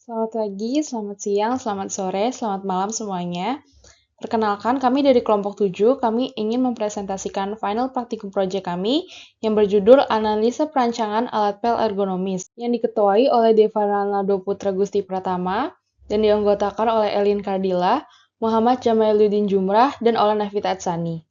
Selamat pagi, selamat siang, selamat sore, selamat malam semuanya. Perkenalkan, kami dari kelompok 7, kami ingin mempresentasikan final practicum project kami yang berjudul Analisa Perancangan Alat Pel Ergonomis yang diketuai oleh Deva Ronaldo Putra Gusti Pratama dan dianggotakan oleh Elin Kardila, Muhammad Jamailuddin Jumrah, dan oleh Navita Atsani.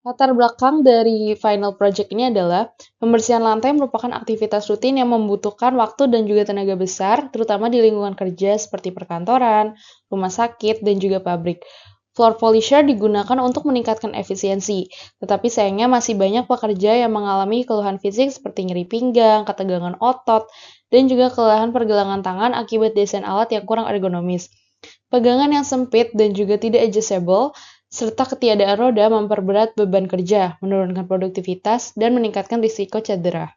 Latar belakang dari final project ini adalah pembersihan lantai merupakan aktivitas rutin yang membutuhkan waktu dan juga tenaga besar, terutama di lingkungan kerja seperti perkantoran, rumah sakit, dan juga pabrik. Floor polisher digunakan untuk meningkatkan efisiensi, tetapi sayangnya masih banyak pekerja yang mengalami keluhan fisik seperti nyeri pinggang, ketegangan otot, dan juga kelelahan pergelangan tangan akibat desain alat yang kurang ergonomis. Pegangan yang sempit dan juga tidak adjustable, serta ketiadaan roda memperberat beban kerja, menurunkan produktivitas, dan meningkatkan risiko cedera.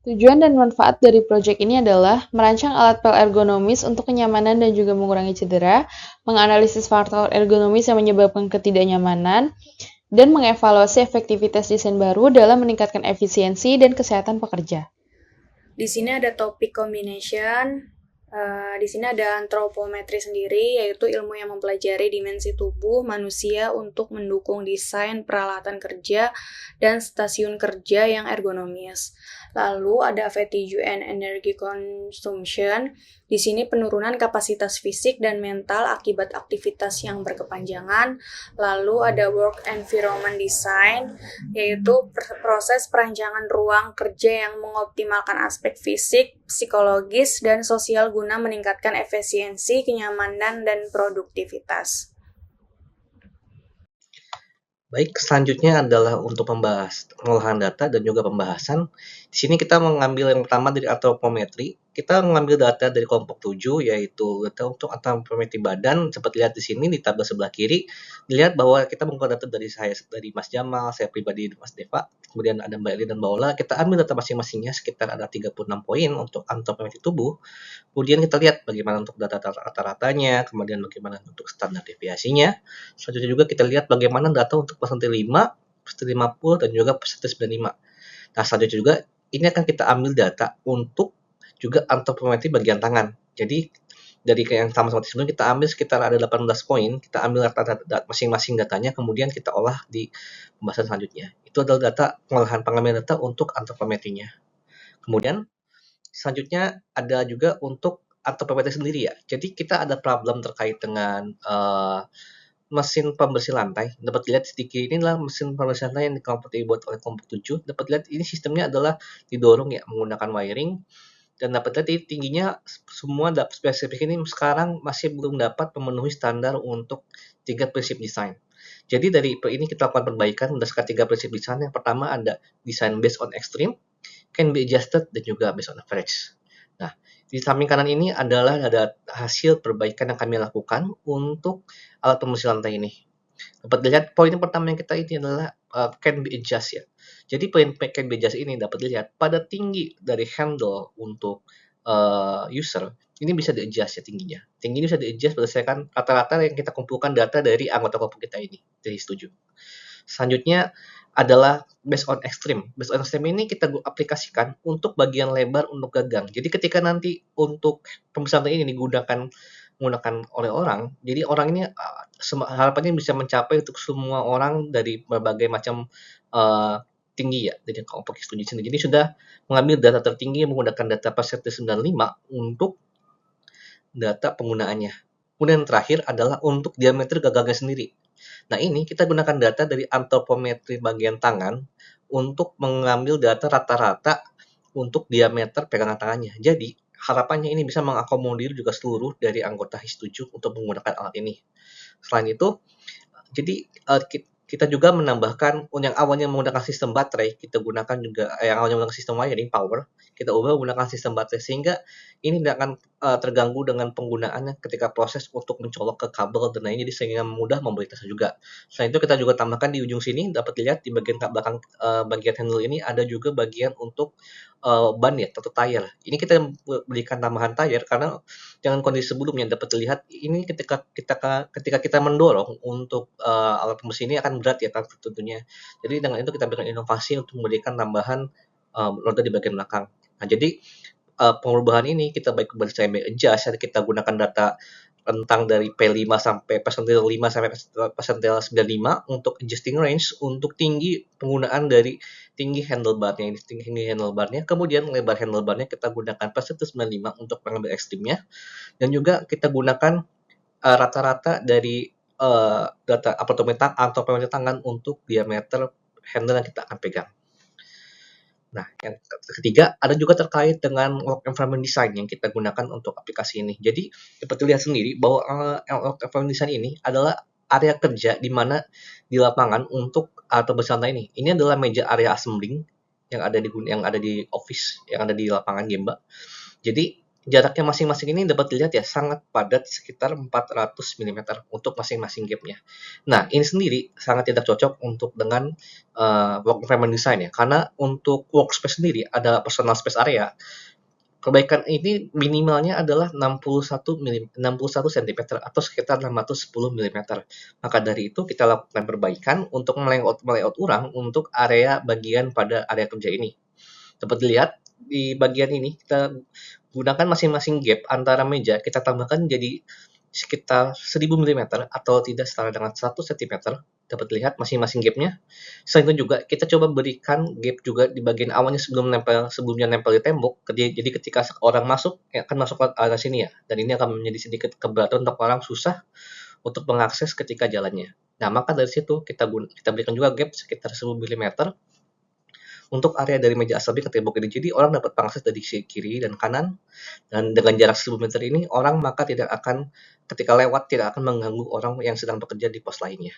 Tujuan dan manfaat dari proyek ini adalah merancang alat pel ergonomis untuk kenyamanan dan juga mengurangi cedera, menganalisis faktor ergonomis yang menyebabkan ketidaknyamanan, dan mengevaluasi efektivitas desain baru dalam meningkatkan efisiensi dan kesehatan pekerja. Di sini ada topik combination. Di sini ada antropometri sendiri, yaitu ilmu yang mempelajari dimensi tubuh manusia untuk mendukung desain peralatan kerja dan stasiun kerja yang ergonomis. Lalu ada fatigue and energy consumption. Di sini penurunan kapasitas fisik dan mental akibat aktivitas yang berkepanjangan. Lalu ada work environment design, yaitu proses perancangan ruang kerja yang mengoptimalkan aspek fisik, psikologis, dan sosial guna meningkatkan efisiensi, kenyamanan, dan produktivitas. Baik, selanjutnya adalah untuk membahas pengolahan data dan juga pembahasan. Di sini kita mengambil yang pertama dari antropometri. Kita mengambil data dari kelompok 7, yaitu data untuk antropometri badan. Seperti lihat di sini di tabel sebelah kiri, dilihat bahwa kita menggunakan data dari saya, dari Mas Jamal, saya pribadi Mas Deva, kemudian ada Mbak Eli dan Mbak Ola. Kita ambil data masing-masingnya, sekitar ada 36 poin untuk antropometri tubuh. Kemudian kita lihat bagaimana untuk data rata-ratanya, kemudian bagaimana untuk standar deviasinya. Selanjutnya juga kita lihat bagaimana data untuk persentil 5, persentil 50, dan juga persentil 95. Nah, selanjutnya juga ini akan kita ambil data untuk juga antropometri bagian tangan. Jadi dari yang sama seperti sebelumnya kita ambil sekitar ada 18 poin, kita ambil masing-masing datanya, kemudian kita olah di pembahasan selanjutnya. Itu adalah data pengolahan pengambilan data untuk antropometrinya. Kemudian selanjutnya ada juga untuk antropometri sendiri ya. Jadi kita ada problem terkait dengan mesin pembersih lantai. Dapat dilihat sedikit ini adalah mesin pembersih lantai yang dibuat oleh kelompok 7. Dapat lihat ini sistemnya adalah didorong ya menggunakan wiring, dan dapat lihat ini tingginya semua spesifik ini sekarang masih belum dapat memenuhi standar untuk 3 prinsip desain. Jadi dari ini kita lakukan perbaikan berdasarkan 3 prinsip desain. Yang pertama ada design based on extreme, can be adjusted, dan juga based on average. Nah, di samping kanan ini adalah ada hasil perbaikan yang kami lakukan untuk alat pembersih lantai ini. Dapat dilihat poin yang pertama yang kita ini adalah can be adjust ya. Jadi poin can be adjust ini dapat dilihat pada tinggi dari handle untuk user ini bisa di-adjust ya tingginya. Tinggi ini bisa di-adjust berdasarkan rata-rata yang kita kumpulkan data dari anggota kelompok kita ini. Jadi setuju. Selanjutnya adalah based on extreme. Based on extreme ini kita aplikasikan untuk bagian lebar untuk gagang. Jadi ketika nanti untuk pembesaran ini menggunakan oleh orang, jadi orang ini harapannya bisa mencapai untuk semua orang dari berbagai macam tinggi ya, dari kelompok studi sini. Jadi sudah mengambil data tertinggi menggunakan data persentil 95 untuk data penggunaannya. Kemudian yang terakhir adalah untuk diameter gagangnya sendiri. Nah, ini kita gunakan data dari antropometri bagian tangan untuk mengambil data rata-rata untuk diameter pegangan tangannya. Jadi, harapannya ini bisa mengakomodir juga seluruh dari anggota HIS7 untuk menggunakan alat ini. Selain itu, jadi kita juga menambahkan yang awalnya menggunakan sistem baterai, kita gunakan juga yang awalnya menggunakan sistem wiring power, kita ubah menggunakan sistem baterai sehingga ini tidak akan terganggu dengan penggunaannya ketika proses untuk mencolok ke kabel dan lainnya, sehingga mudah memberi tes juga. Selain itu kita juga tambahkan di ujung sini dapat dilihat di bagian belakang bagian handle ini ada juga bagian untuk ban ya atau tire. Ini kita berikan tambahan tire karena dengan kondisi sebelumnya dapat dilihat ini ketika kita mendorong untuk alat pembersih ini akan berat ya tentunya. Jadi dengan itu kita berikan inovasi untuk memberikan tambahan roda di bagian belakang. Nah, jadi perubahan ini kita baik design by adjust, kita gunakan data rentang dari P5 sampai persentil 5 sampai persentil 95 untuk adjusting range, untuk penggunaan dari tinggi handlebarnya ini, tinggi handlebarnya, kemudian lebar handlebarnya kita gunakan persentil 95 untuk pengambil ekstrimnya, dan juga kita gunakan rata-rata dari data atau parameter tangan untuk diameter handle yang kita akan pegang. Nah, yang ketiga ada juga terkait dengan work environment design yang kita gunakan untuk aplikasi ini. Jadi, dapat dilihat sendiri bahwa work environment design ini adalah area kerja di mana di lapangan untuk atau bersantai ini. Ini adalah meja area assembling yang ada di office, yang ada di lapangan Gemba. Jadi, jaraknya masing-masing ini dapat dilihat ya sangat padat, sekitar 400 mm untuk masing-masing gap-nya. Nah, ini sendiri sangat tidak cocok untuk dengan work environment design ya, karena untuk workspace sendiri ada personal space area. Perbaikan ini minimalnya adalah 61 cm atau sekitar 610 mm. Maka dari itu kita lakukan perbaikan untuk melayout ulang untuk area bagian pada area kerja ini. Dapat dilihat di bagian ini kita gunakan masing-masing gap antara meja, kita tambahkan jadi sekitar 1000 mm atau tidak setara dengan 1 cm. Dapat lihat masing-masing gapnya. Selain itu juga kita coba berikan gap juga di bagian awalnya sebelumnya nempel di tembok. Jadi ketika orang masuk, ya akan masuk ke arah sini ya. Dan ini akan menjadi sedikit keberatan untuk orang susah untuk mengakses ketika jalannya. Nah, maka dari situ kita berikan juga gap sekitar 1000 mm untuk area dari meja assembly ke tembok ini. Jadi orang dapat mengakses dari sisi kiri dan kanan, dan dengan jarak 1000 meter ini orang maka ketika lewat tidak akan mengganggu orang yang sedang bekerja di pos lainnya.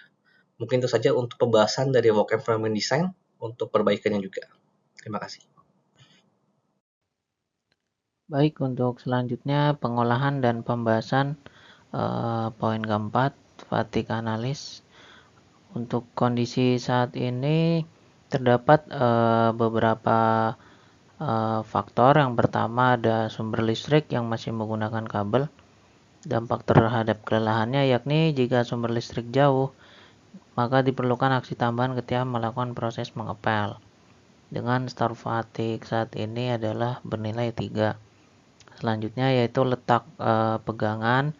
Mungkin itu saja untuk pembahasan dari work environment design untuk perbaikannya juga. Terima kasih. Baik, untuk selanjutnya pengolahan dan pembahasan poin keempat, fatigue analysis. Untuk kondisi saat ini terdapat beberapa faktor. Yang pertama ada sumber listrik yang masih menggunakan kabel. Dampak terhadap kelelahannya yakni jika sumber listrik jauh, maka diperlukan aksi tambahan ketika melakukan proses mengepel. Dengan start fatigue saat ini adalah bernilai 3. Selanjutnya yaitu letak pegangan.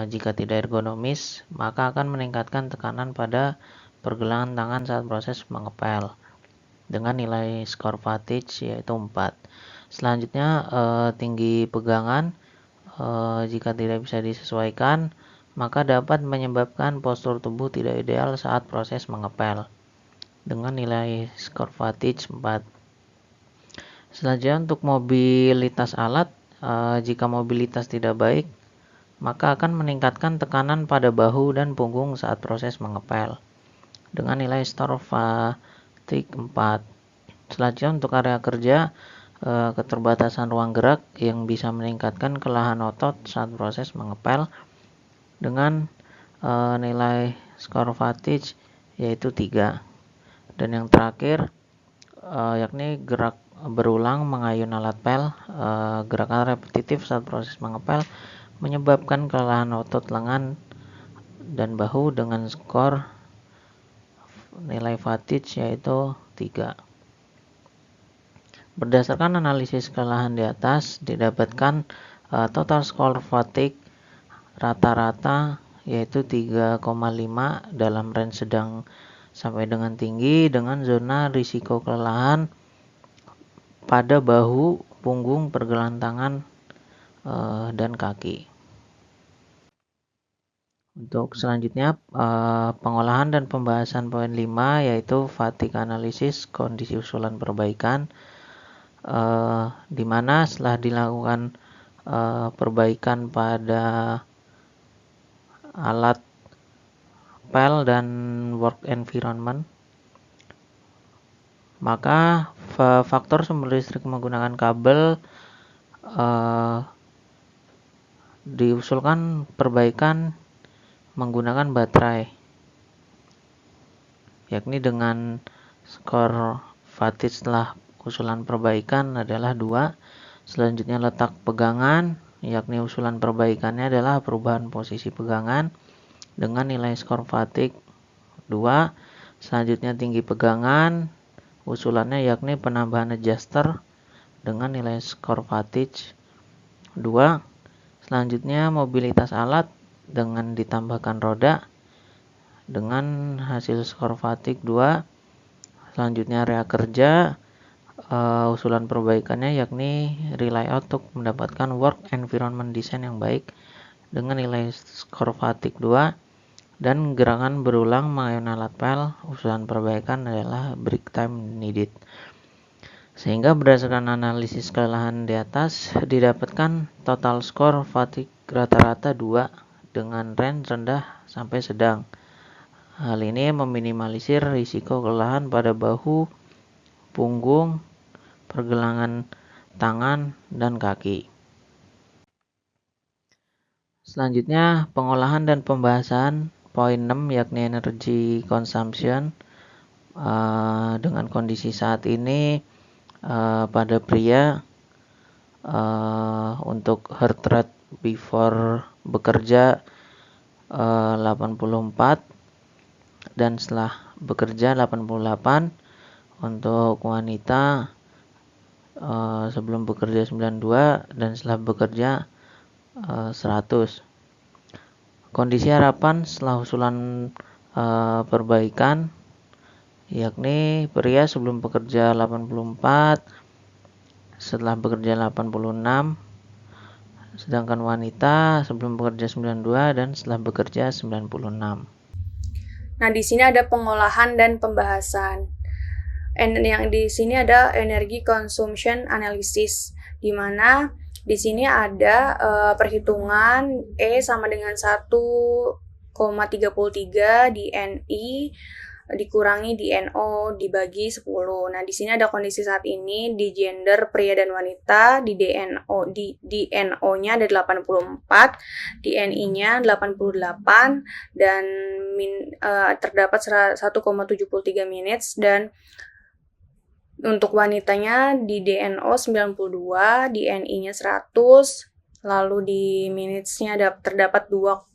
Jika tidak ergonomis, maka akan meningkatkan tekanan pada pergelangan tangan saat proses mengepel dengan nilai skor fatigue yaitu 4. Selanjutnya tinggi pegangan, jika tidak bisa disesuaikan, maka dapat menyebabkan postur tubuh tidak ideal saat proses mengepel dengan nilai skor fatigue 4. Selanjutnya untuk mobilitas alat, jika mobilitas tidak baik, maka akan meningkatkan tekanan pada bahu dan punggung saat proses mengepel dengan nilai skor fatigue 4. Selanjutnya untuk area kerja, keterbatasan ruang gerak yang bisa meningkatkan kelelahan otot saat proses mengepel dengan nilai skor fatigue yaitu 3. Dan yang terakhir yakni gerak berulang mengayun alat pel, gerakan repetitif saat proses mengepel menyebabkan kelelahan otot lengan dan bahu dengan skor nilai fatigue yaitu 3. Berdasarkan analisis kelelahan di atas, didapatkan total skor fatigue rata-rata yaitu 3,5 dalam range sedang sampai dengan tinggi, dengan zona risiko kelelahan pada bahu, punggung, pergelangan tangan, dan kaki. Untuk selanjutnya pengolahan dan pembahasan poin 5 yaitu fatigue analysis, kondisi usulan perbaikan, di mana setelah dilakukan perbaikan pada alat pel dan work environment, maka faktor sumber listrik menggunakan kabel diusulkan perbaikan menggunakan baterai, yakni dengan skor fatigue setelah usulan perbaikan adalah 2. Selanjutnya letak pegangan, yakni usulan perbaikannya adalah perubahan posisi pegangan dengan nilai skor fatigue 2. Selanjutnya tinggi pegangan, usulannya yakni penambahan adjuster dengan nilai skor fatigue 2. Selanjutnya mobilitas alat dengan ditambahkan roda dengan hasil skor fatigue 2. Selanjutnya area kerja, usulan perbaikannya yakni relayout untuk mendapatkan work environment design yang baik dengan nilai skor fatigue 2. Dan gerakan berulang mengayun alat pel, usulan perbaikan adalah break time needed. Sehingga berdasarkan analisis kelelahan di atas, didapatkan total skor fatigue rata-rata 2 dengan range rendah sampai sedang. Hal ini meminimalisir risiko kelelahan pada bahu, punggung, pergelangan tangan, dan kaki. Selanjutnya, pengolahan dan pembahasan poin 6 yakni energy consumption. Dengan kondisi saat ini pada pria untuk heart rate before bekerja 84 dan setelah bekerja 88. Untuk wanita sebelum bekerja 92 dan setelah bekerja 100. Kondisi harapan setelah usulan perbaikan yakni pria sebelum bekerja 84, setelah bekerja 86, sedangkan wanita sebelum bekerja 92 dan setelah bekerja 96. Nah, di sini ada pengolahan dan pembahasan. Yang di sini ada energy consumption analysis, di mana di sini ada perhitungan E sama dengan 1,33 di NI dikurangi di NO dibagi 10. Nah, di sini ada kondisi saat ini di gender pria dan wanita, di NO-nya ada 84, di NI-nya 88 dan terdapat 1,73 minutes, dan untuk wanitanya di DNO 92, di NI-nya 100, lalu di minutes-nya terdapat 2,13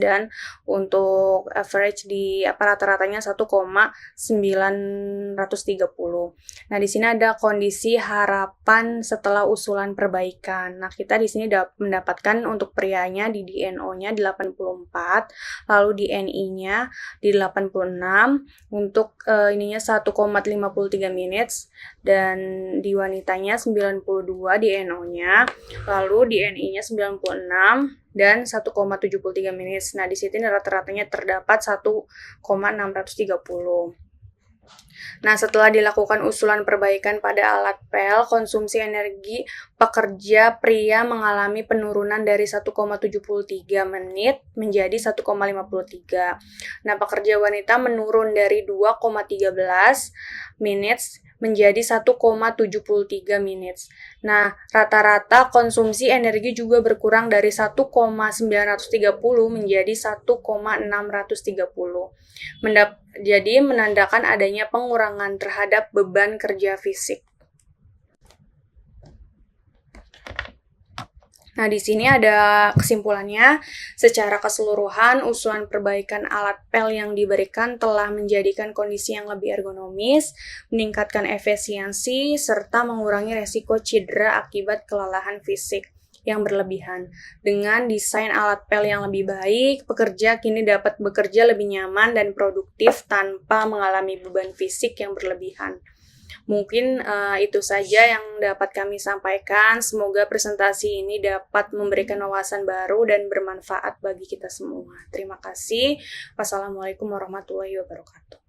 dan untuk average di rata-ratanya 1,930. Nah, di sini ada kondisi harapan setelah usulan perbaikan. Nah, kita di sini mendapatkan untuk prianya di DNO-nya 84, lalu di NI-nya di 86, untuk ininya 1,53 minutes, dan di wanitanya 92 di NO-nya, lalu di NI-nya 96 dan 1,73 minutes. Nah, di sini rata-ratanya terdapat 1,630. Nah, setelah dilakukan usulan perbaikan pada alat pel, konsumsi energi pekerja pria mengalami penurunan dari 1,73 menit menjadi 1,53. Nah, pekerja wanita menurun dari 2,13 minutes menjadi 1,73 minutes. Nah, rata-rata konsumsi energi juga berkurang dari 1,930 menjadi 1,630. Jadi menandakan adanya pengurangan terhadap beban kerja fisik. Nah, di sini ada kesimpulannya. Secara keseluruhan, usulan perbaikan alat pel yang diberikan telah menjadikan kondisi yang lebih ergonomis, meningkatkan efisiensi, serta mengurangi resiko cedera akibat kelelahan fisik yang berlebihan. Dengan desain alat pel yang lebih baik, pekerja kini dapat bekerja lebih nyaman dan produktif tanpa mengalami beban fisik yang berlebihan. Mungkin itu saja yang dapat kami sampaikan. Semoga presentasi ini dapat memberikan wawasan baru dan bermanfaat bagi kita semua. Terima kasih. Wassalamualaikum warahmatullahi wabarakatuh.